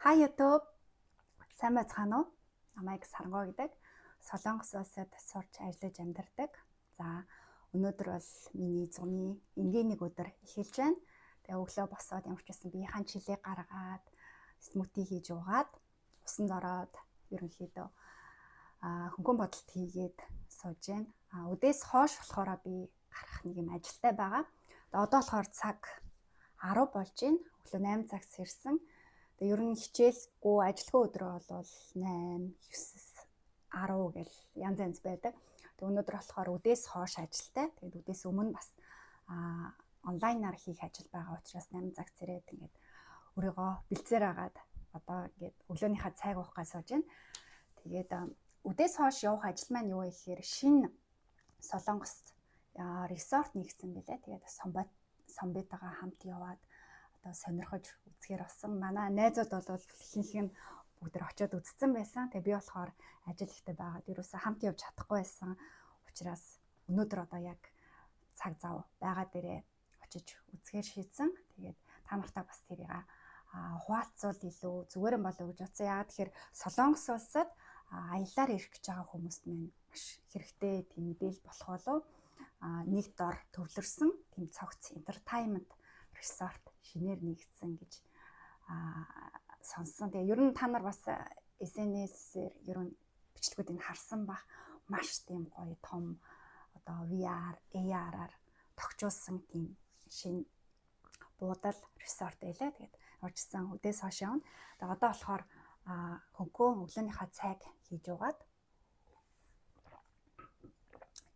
Hi YouTube. Сайн байцгаана уу? Намайг Сарангой гэдэг. Солонгос улсад сурч ажиллаж амьдардаг. За өнөөдөр бол миний зуны энгийн нэг өдөр эхэлж байна. Тэгээ өглөө босоод ямар ч байсан биеийн чилээ гаргаад смути хийж уугаад усанд ороод ерөнхийдөө хөнгөн бодолт хийгээд сууж байна. Өдөөс хойш болохоор би гарах нэг юм ажилтай байгаа. Одоо болохоор цаг 10 болж байна. Өглөө 8 цагт сэрсэн. Тэгээ ер нь хичээлгүй ажилгүй өдрөө бол 8, 9, 10 гэл янз байдаг. Тэгээ өнөөдөр болохоор өдөөс хойш ажилтай. Тэгээд өдөөс өмнө бас онлайнаар хийх ажил байгаа учраас 8 цагт сэрээд ингээд өөрийгөө бэлцээр агаад одоо ингээд өглөөнийхөө цайг уухгаа сууж байна. Тэгээд өдөөс хойш явах ажил маань юу вэ гэхээр шинэ Солонгост resort нэгсэн байлаа. Тэгээд Сомбитагаа хамт яваад сонирхож үзгээр болсон. Манай найзууд бол ихэнх нь бүгд очиод үзсэн байсан. Тэгээ би болохоор ажил ихтэй байгаад ерөөсөө хамт явж чадахгүй байсан. Учираас өнөөдөр одоо яг цаг зав байгаа дээрээ очиж үзгээр шийдсэн. Тэгээд та нартай бас тэрийг хуваалцвал илүү зүгээр юм болов уу гэж бодсон. Яагаад тэгэхээр Солонгос улсад аяллаар ирэх гэж байгаа хүмүүст маань маш хэрэгтэй тийм мэдээлэл болох болов. Нэг дор төвлөрсөн тийм цогц entertainment resort шинээр нэгдсэн гэж сонссон. Тэгээ ер нь та нар бас SNS-ээр ер нь бичлэгүүдийг харсан бах маш тийм гоё том одоо VR, AR-аар тогтчулсан тийм шинэ буудал resort байлаа. Тэгээд очсон өдөөс хойш явна. Тэгээ одоо болохоор хөнгөн өглөөнийхөө цайг хийж угаад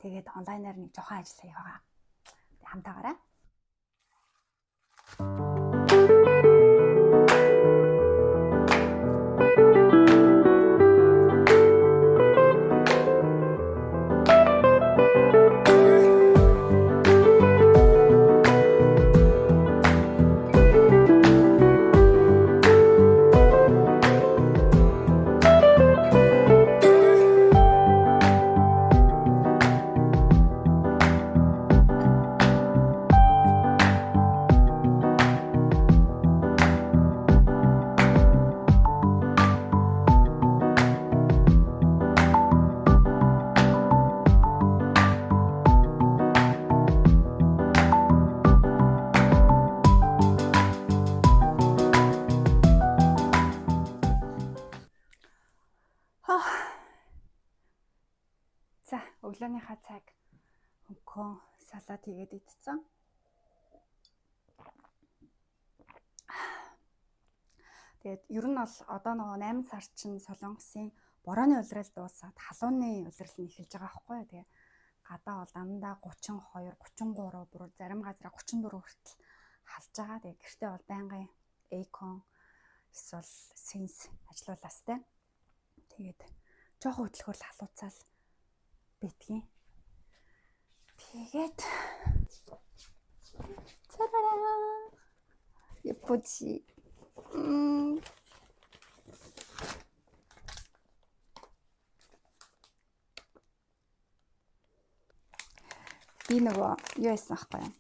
тэгээд онлайнаар нэг жоохон ажил хийх байгаа. Тэг хамтаагаарай. За өглөөнийхөө цайг хөнгөн салат хийгээд идсэн. Тэгээд ер нь бол одоо нөгөө 8 сар чинь Солонгосын борооны улирал дуусаад халууны улирал нь эхэлж байгаа байхгүй юу. Тэгээ гадаа бол дандаа 32, 33 бүр зарим газараа 34 хүртэл халж байгаа. Тэгээ гэртээ бол байнгын эйкон эсвэл сенс ажиллаулаастай. Тэгээд жоохон хөдөлгөөрл халууцаал битгий. Тэгээд цараа япочи би нөгөө юу яасан ахгүй юу?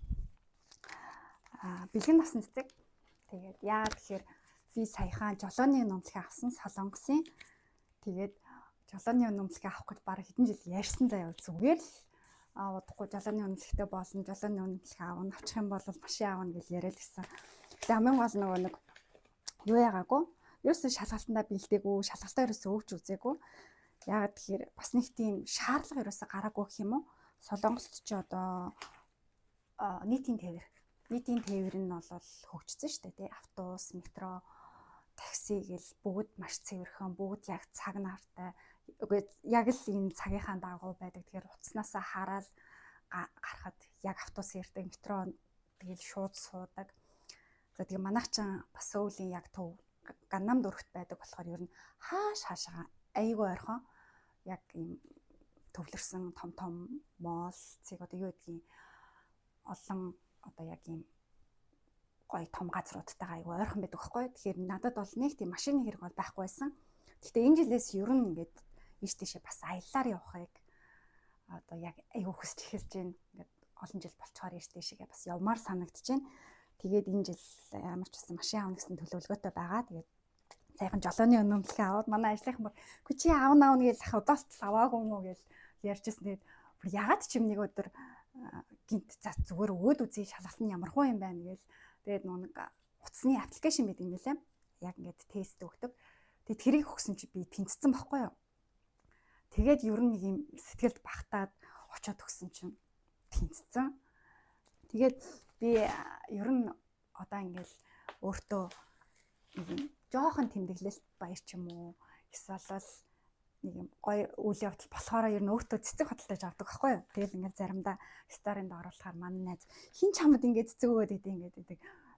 Бэлгэн авсан цэцэг. Тэгээд яа тэгэхээр би саяхан жолооны нумлыг авсан Солонгосын. Тэгээд жолооны нумлыг авах гэж бараг хэдэн жил ярьсан заяа зүгээр л удахгүй жолооны нумлэгтэй болно, жолооны нумлыг аавна, авчих юм бол машин аавна гэж яриад байсан. Тэгээд хамгийн гол нөгөө нэг юу яагаагүй. Ерөөсөө шалгалтандаа бэлдээгүй, шалгалтаа ерөөсөө өгч үзээгүй. Яагаад тэгэхээр бас нэг тийм шаардлага ерөөсөө гараагүй гэх юм уу? Солонгост ч одоо нийтийн тээвэр нь бол хөгжсөн шүү дээ, тий. Автобус, метро, такси гэл бүгд маш цэвэрхэн, бүгд яг цаг нартай. Яг л энэ цагийнхаа дагуу байдаг. Тэгэхээр утаснасаа хараад гарахад яг автобус ирдэг, метро тэгэл шууд суудаг. За тэгээ манайчин бас Сөүлийн яг төв Ганнам дөрөвт байдаг болохоор ер нь хаашаа айгүй ойрхон яг ийм төвлөрсөн том моол цэг одоо юу гэдгийг олон одоо яг ийм гоё том газруудтайгаа айгүй ойрхон байдаг байхгүй. Тэгэхээр надад бол нэг тийм машины хэрэг бол байхгүй байсан. Гэхдээ энэ жилээс ер нь ингээд ийш тийшээ бас аяллаар явахыг одоо яг айгүй хүсэж эхэлж байна. Ингээд олон жил болцохоор ийш тийшээ бас явмаар санагдаж байна. Тэгээд энэ жил ямар ч байсан машин авах гэсэн төлөвлөгөөтэй байгаа. Тэгээд сайхан жолооны өнөмлөхөө аваад манай ажлынхан бүр "Гү чи аавна гэж удаалтал аваагүй мó" гэж ярьжсэн. Тэгээд бүр ягаад ч юм нэг өдөр гинт за зүгээр өгөөд үзье шалгалт нь ямар хуу юм байна гээл. Тэгээд нэг утасны аппликейшн байдаг юм билээ. Яг ингээд тест өгдөг. Тэгээд тэрийг өгсөн чи би тэнцсэн байхгүй юу. Тэгээд ер нь нэг юм сэтгэлд багтаад очиод өгсөн чинь тэнцсэн. Тэгээд би ер нь одоо ингээл өөртөө нэг юм жоохон тэмдэглэлт баяр ч юм уу эсвэл нэг юм гоё үйл явдал болохоор ер нь өөртөө цэцэг хөдөлтөж авдаг байхгүй юу. Тэгэл ингээл заримдаа сторинд оруулахаар манай найз хин чамд ингээд цэцэг өгөөд идэв ингээд.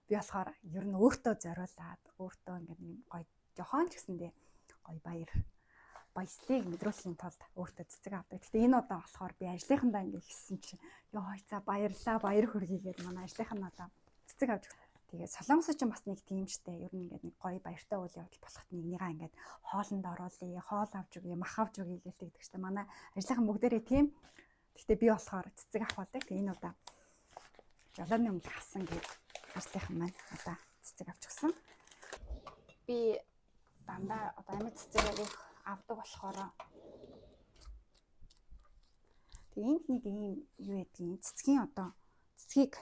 Би болохоор ер нь өөртөө зориулаад өөртөө ингээд нэг гоё жохон ч гэсэндээ гоё баяслыг мэдрүүлэхийн тулд өөртөө цэцэг авдаг. Гэтэ энэ удаа болохоор би ажлынхандаа ингээд хэлсэн чинь ёо за баярлаа баяр хүргэе гэдэг манай ажлынхан надаа цэцэг авч. Тэгээд Солонгос ч бас нэг тийм штэ. Ер нь ингээд нэг гоё баяртай үйл явдал болоход нэгнийгаа ингээд хоолнд оруулъя, хоол авч өгье, мах авч өгье гэлдэг штэ. Манай ажлынхан бүгдээрээ тийм. Гэтэ би болохоор цэцэг авахдаг. Тэгээд энэ удаа жолооны өмнө хасан гэж ажлынхан маань одоо цэцэг авч өгсөн. Би дандаа одоо амьд цэцэг авдаг болохоор тэгээд энд нэг ийм юу гэдгийг цэцгийн одоо цэцгийг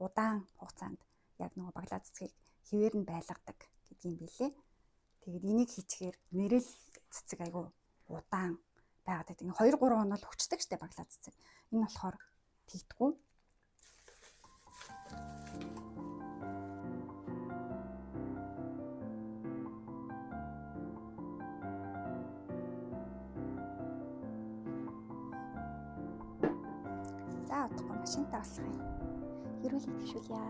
удаан хугацаанд яг нөгөө баглаа цэцгийг хിവэр нь байлгадаг гэдгийм билээ. Тэгээд энийг хийчихээр нэрэл цэцэг айгу удаан байгаад байдаг. 2-3 хоног л хүчдэг штэ баглаа цэцэг. Энэ болохоор тэгдэггүй. За удахгүй машинтаа болох юм. Хэрүүлээд гişүүлье.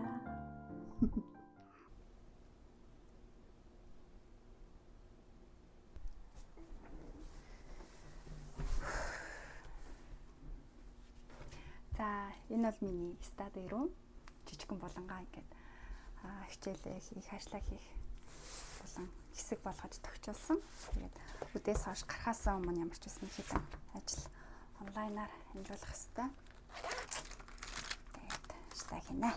За энэ бол миний стади руу жижигхэн болонгаа ингээд хичээлээ хийх, ажлаа хийх болон хэсэг болгож тохижуулсан. Тэгээд үдээс хойш гарахаас өмнө ямар ч үсэн хэдэн ажил онлайнаар хэмжүүлэх хэрэгтэй. Тэгээд ажлаа хийнэ.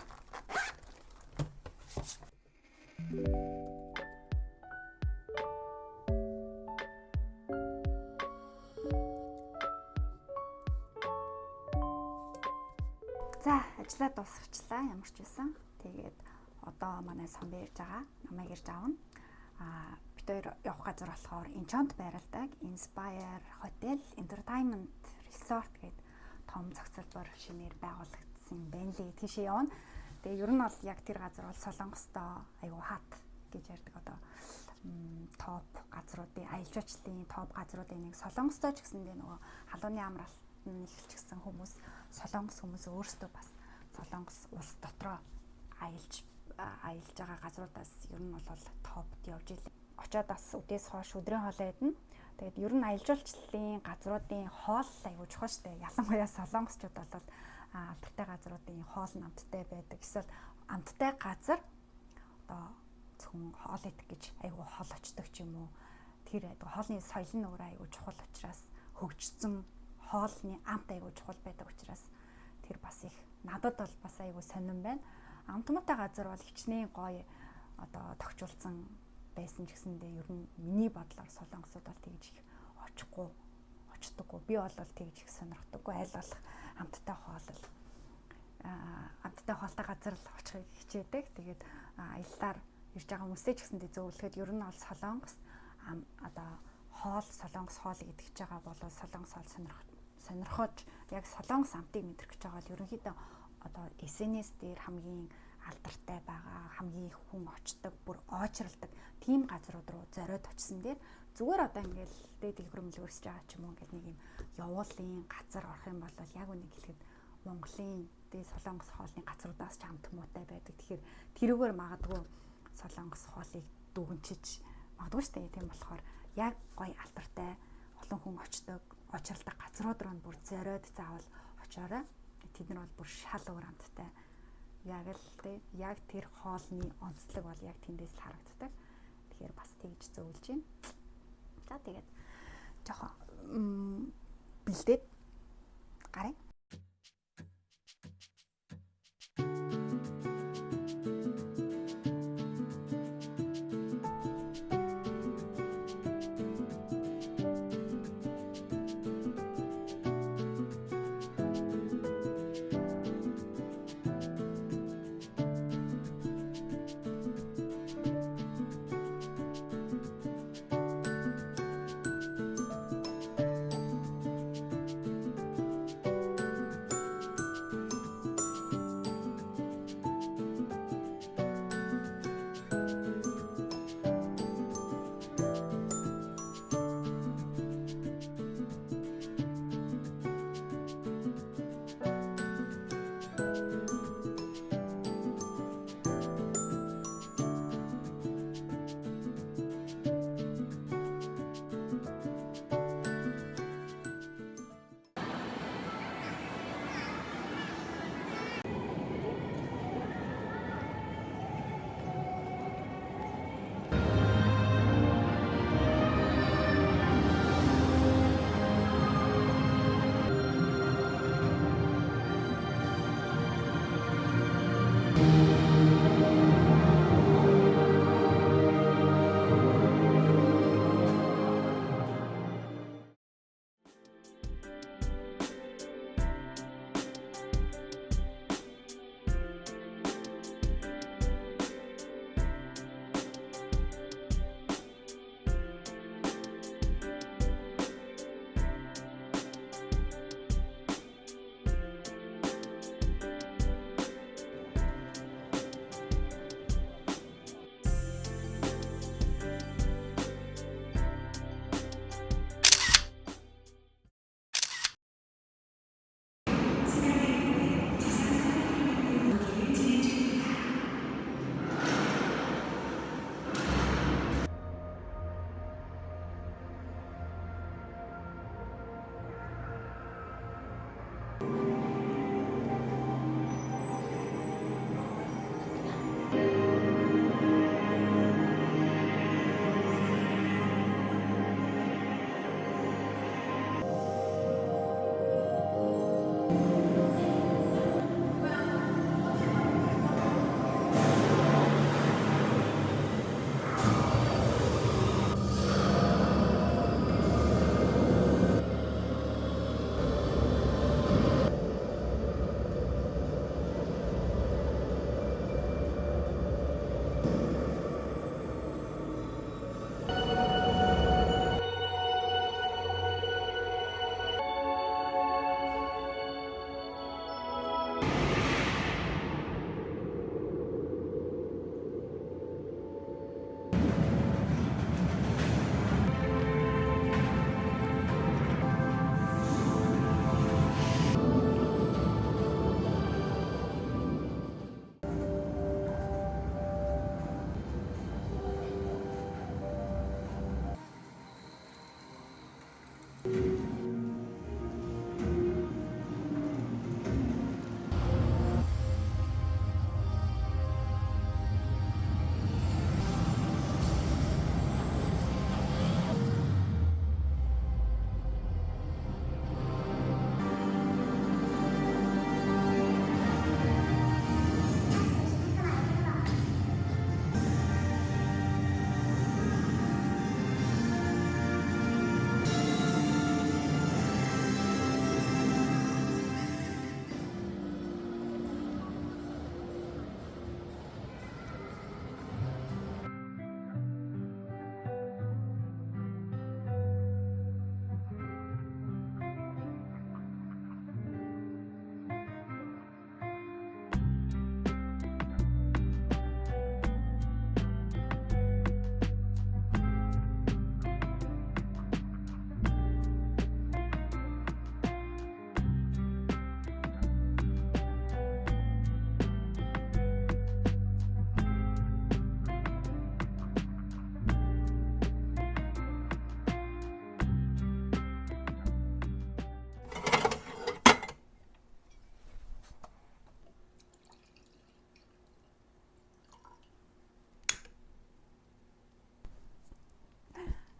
За ажлаа дуусгачлаа ямар ч байсан. Тэгээд одоо манай сон бийж байгаа. Намайг ирж аавна. Бид хоёр явах газар болохоор Инчонт байрладаг Inspire Hotel Entertainment Resort гэдэг том зохицолбор шинээр байгуулагдсан байна лээ. Тийшээ явна. Тэгээ ер нь бол яг тэр газар бол Солонгостой айгуу хат гэж ярьдаг одоо топ газруудын аялал жуулчлалын топ газруудын нэг Солонгостой ч гэсэндээ нөгөө халууны амралтын эхэлчихсэн хүмүүс Солонгос хүмүүс өөрсдөө бас Солонгос улс дотроо аялж байгаа газруудаас ер нь бол топд явж илээ. Очоод бас үдээс хойш өдрийн хоолой идэнэ. Тэгээд ер нь аялал жуулчлалын газруудын хоол аягүй чухал штэ. Ялангуяа солонгосчууд бол амттай газруудын хоол амттай байдаг. Эсвэл амттай газар одоо зөвхөн хоол идэх гэж аягүй хоол очдог ч юм уу. Тэр хоолны соёл нь өөр аягүй чухал учраас хөгжсөн хоолны амт аягүй чухал байдаг учраас тэр бас их надад бол бас аягүй сонирн байна. Амтмуутай газар бол хичнээн гоё одоо тогтчулсан байсан ч гэсэндээ ер нь миний бодлоор солонгосууд бол тэгж их очдоггүй. Би бол тэгж их сонирхдаггүй. Аль болох амттай хоолтой газар л очихыг хичээдэг. Тэгээд аяллаар ирж байгаа хүмүүстэй ч гэсэндээ зөвлөхөд ер нь бол солонгос одоо солонгос хоол идэж байгаа бол солонгос хоол сонирхож яг солонгос амтыг мэдрэх гэж байгаа бол ерөнхийдөө одоо SNS дээр хамгийн алдартай байгаа, хамгийн их хүн очдог, бүр очролдог тийм газрууд руу зориод очсон дээр зүгээр одоо ингээл дээд дэлгүүр мэлгүүрсэж байгаа ч юм уу ингээл нэг юм явуулын газар орох юм бол яг үнийг хэлэхэд Монголын дээд Солонгос хоолны газруудаас ч хамт муутай байдаг. Тэгэхээр тэрүүгээр магадгүй Солонгос хоолыг дүгнчиж магадгүй шүү дээ. Тийм болохоор яг гоё алдартай олон хүн очдог, очролдог газрууд руу бүр зориод заавал очоорой. Тэд нар бол бүр шал өөр амттай. Яг л тий яг тэр хоолны онцлог бол яг тэндээс л харагддаг. Тэгэхээр бас тэгж зөвлөж байна. За тэгээд жоохон бэлдээд гарыг.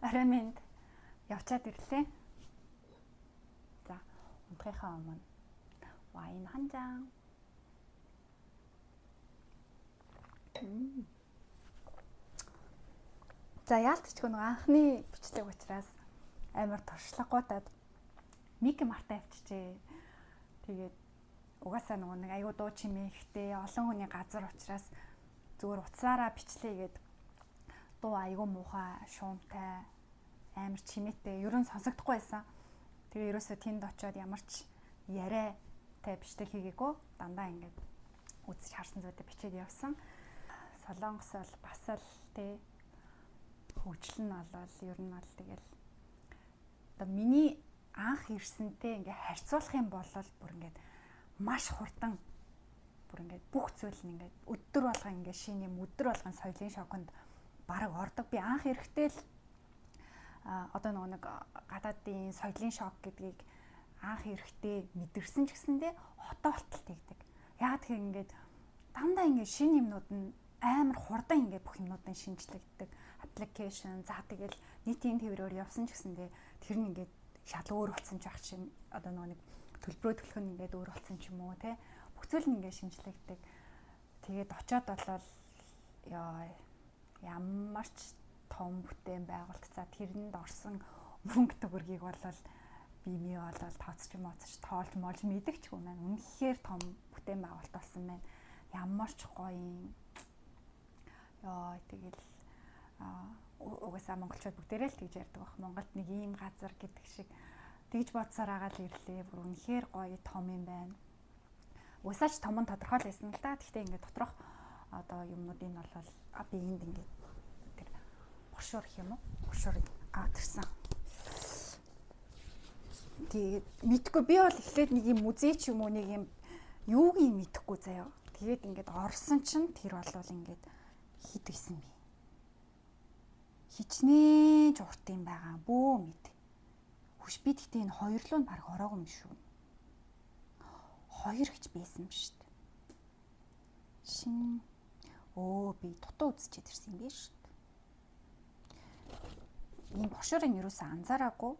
орой минь явчаад ирлээ. За унтахынхаа өмнө вайн 한 잔. За яалтчгүй нэг анхны бичлэг учраас амар туршлагуудад Мик Марта авчижээ. Тэгээд угаасаа нөгөө нэг аюу дуу чимээхтэй олон хүний газар учраас зүгээр утсаараа бичлэгээд дуу аюу муухай, шуумтай, амар чимээтэй ерөн сонсогдохгүй байсан. Тэгээ ерөөсөө тэнд очиод ямар ч яриатай бичлэг хийгээгүй. Дандаа ингээд үзэж харсан зүйлээ бичээд явсан. Солонгос бол бас л тий хөгжил нь болол ер нь бол тэгэл одоо миний анх ирсэнтэй ингээ харьцуулах юм бол бүр ингээд маш хурдан бүр ингээд бүх зүйл нь ингээд өдөр болгон ингээд шинэ юм өдөр болгон соёлын шоконд бараг ордог. Би анх ирэхдээ л одоо нэг гадаадын соёлын шок гэдгийг анх ирэхдээ мэдэрсэн ч гэсэндээ хотоо болтол тэгдэг. Яг тэгэхээр ингээд дандаа ингээд шинэ юмнууд нь амар хурдан ингээд бүх юмнууд нь шинжлэгддэг. Application за тэгэл нийтийн төврөөр явсан ч гэсэндээ тэр нь ингээд шал өөр болсон ч ах чинь одоо нэг төлбөрөө төлөх нь ингээд өөр болсон ч юм уу те бүх зүйл нь ингээд шинжлэгддэг. Тэгээд очиод болол ямар ч том бүтээн байгуулалт за тэрэнд орсон мөнгө төгрөгийг болол бими болол тооцч тоолж молж мэдэгчгүй маань үнэхээр том бүтээн байгуулалт болсон байна. Ямар ч гоё тэгэл угаасаа монголчууд бүгдээрээ л тэгж ярьдаг баг. Монголд нэг ийм газар гэдэг шиг тэгж бодсоор агаал ирлээ. Бүр үнэхээр гоё том юм байна. Угаасаа ч том нь тодорхой л байсан л да. Гэхдээ ингээд доторх одоо юмнуудын нь бол би энд ингээд тэр брошюр гэх юм уу? Брошюрыг авчихсан. Тэгээд мэдгүй би бол эхлээд нэг юм музей ч юм уу нэг юм юуг юм мэдэхгүй заяа. Тэгээд ингээд орсон чинь тэр бол ингээд хит исэн би. Хичнээн ч урт юм байгаа бөө мэд. Хүш би тэгтээ энэ хоёр руу баг ороогүй юм шүү. Хоёр гэж байсан юм шүү дээ. Шин би дутуу үзчихэд ирсэн юм биш шүү. Ийм бошорын юусаа анзаараагүй.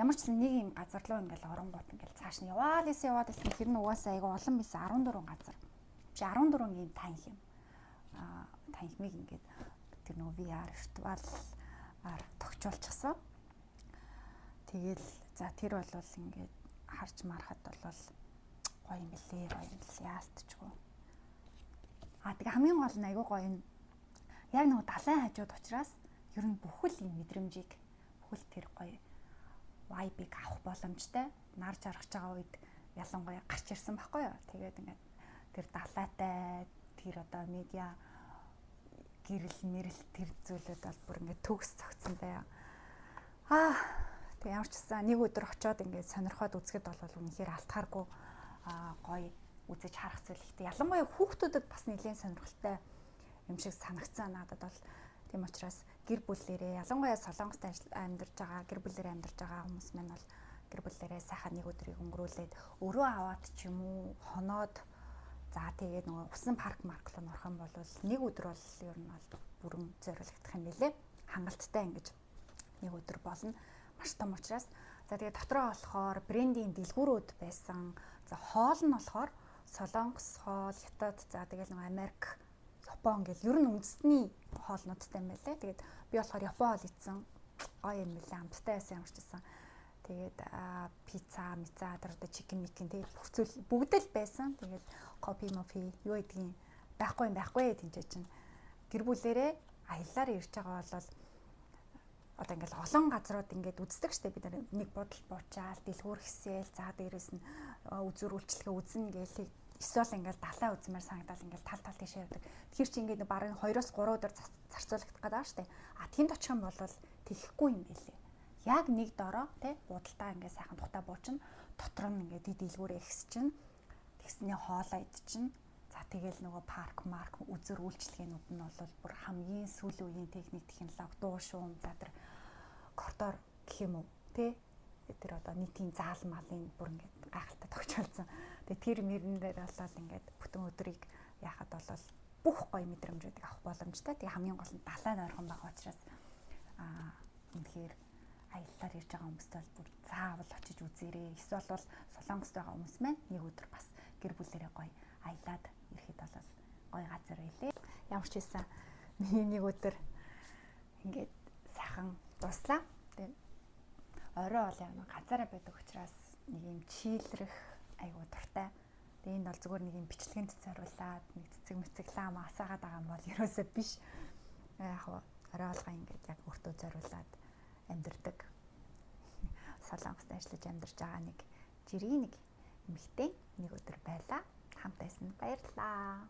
Ямар ч нэг юм газар руу ингээл оронгууд ингээл цааш нь яваад исэн тэр нь угаасаа айгу олон байсан 14 газар. Чи 14 ийм танх юм. Танхимыг ингээд тэр нөгөө VR виртуалаар тогтчулчихсан. Тэгэл за тэр бол ингээд харж марахад бол гоё юм билээ яалтчгүй. Тэгээ хамгийн гол нь айгүй гоё нь яг нөгөө далайн хажууд учраас ер нь бүхэл юм мэдрэмжийг бүхэл тэр гоё vibe-ийг авах боломжтой. Нар жаргаж байгаа үед ялангуяа гарч ирсэн байхгүй юу. Тэгээд ингээд тэр далайтай тэр одоо медиа гэрэл мэрэл тэр зүйлүүд бол бүр ингээд төгс цогцсон байа. Тэг ямар ч гэсэн нэг өдөр очиод ингээд сонирхоод үзэхэд бол үнэхээр алтхааргүй гоё үзэж харах зүйл ихтэй. Ялангуяа хүүхдүүдэд бас нэлээд сонирхолтой юм шиг санагцсан надад бол тийм учраас гэр бүлээрээ ялангуяа Солонгост амьдарч байгаа гэр бүлээрээ амьдарч байгаа хүмүүс маань бол гэр бүлээрээ сайхан нэг өдрийг өнгөрүүлээд өрөө аваад ч юм уу хоноод за тэгээд нөгөө усан парк марклон орох юм бол нэг өдөр бол ер нь бол бүрэн зориулагдах юм билээ. Хангалттай ингэж нэг өдөр болно. Маш том учраас за тэгээд дотроо болохоор брендинг дэлгүүрүүд байсан. За хоол нь болохоор Солонгос хоол, Хятад за тэгээд нөгөө Америк, Япон гэл ер нь үндэсний хоолнуудтай юм байлаа. Тэгээд би болохоор Япон хоол идсэн. Гоё юм билээ. Амттай байсан ямар ч гэсэн. Тэгээд пицца, тэр одоо чикен тэгээд хүрцүүл бүгд л байсан. Тэгээд кофе, юу гэдгийг байхгүй тэнцээ чинь гэр бүлэрээ аяллаар ирж байгаа бол одоо ингээл олон газрууд ингээд үздэг штеп бид нэг бодол буучаал дэлгүүр хэсэл за дээрээс нь үзүр үйлчлэгээ үзнэ гээл эсвэл ингээл далаа үзмээр санагдал ингээл тал тийшээ явдаг. Тэгэхээр чи ингээд барин 2-3 өдөр зарцуулагдах гэдэг штеп. Тэнд очих юм бол тэхгүй юм байлээ. Яг нэг дороо тий будалтаа ингээд сайхан тухтаа буучна дотор нь ингээд дэлгүүрээ ихсчин тэгсний хоолоо идчин за тэгэл нөгөө парк үзүр үйлчлэгээнүүд нь бол бүр хамгийн сүүлийн үеийн техник технологи дуу шуум за тэр коридор гэх юм уу тий тэр одоо нийтийн заал малын бүр ингээд гайхалтай тогтчолцсон. Тэгээ тэр мөрөн дээр болол ингээд бүтэн өдрийг яхад бол бүх гоё мэдрэмжүүдийг авах боломжтой. Тэгээ хамгийн гол нь далайн ойрхон байгаа учраас үнэхээр аяллаар ирж байгаа хүмүүстээ бол бүр заавал очиж үзээрэй. Эсвэл бол Солонгост байгаа хүмүүс маань нэг өдөр бас гэр бүлэрээ гоё аялаад ирэхэд бол гоё газар байлээ. Ямар ч хэлсэн миний нэг өдөр ингээд сайхан дуслаа. Тэгээд орой бол яг ганцаараа байдаг учраас нэг юм чийлрэх айгуу дуртай. Тэгээд энэ бол зүгээр нэг юм бичлэгэнд зориулаад нэг цэцэг мэцэглээ масаагаад байгаа юм бол ерөөсөө биш. Яг орой болгоо ингээд яг өөртөө зориулаад амьдэрдэг. Солонгост ажиллаж амьдарч байгаа нэг жирийн нэг эмэгтэй нэг өдөр байлаа. Хамт байсан баярлалаа.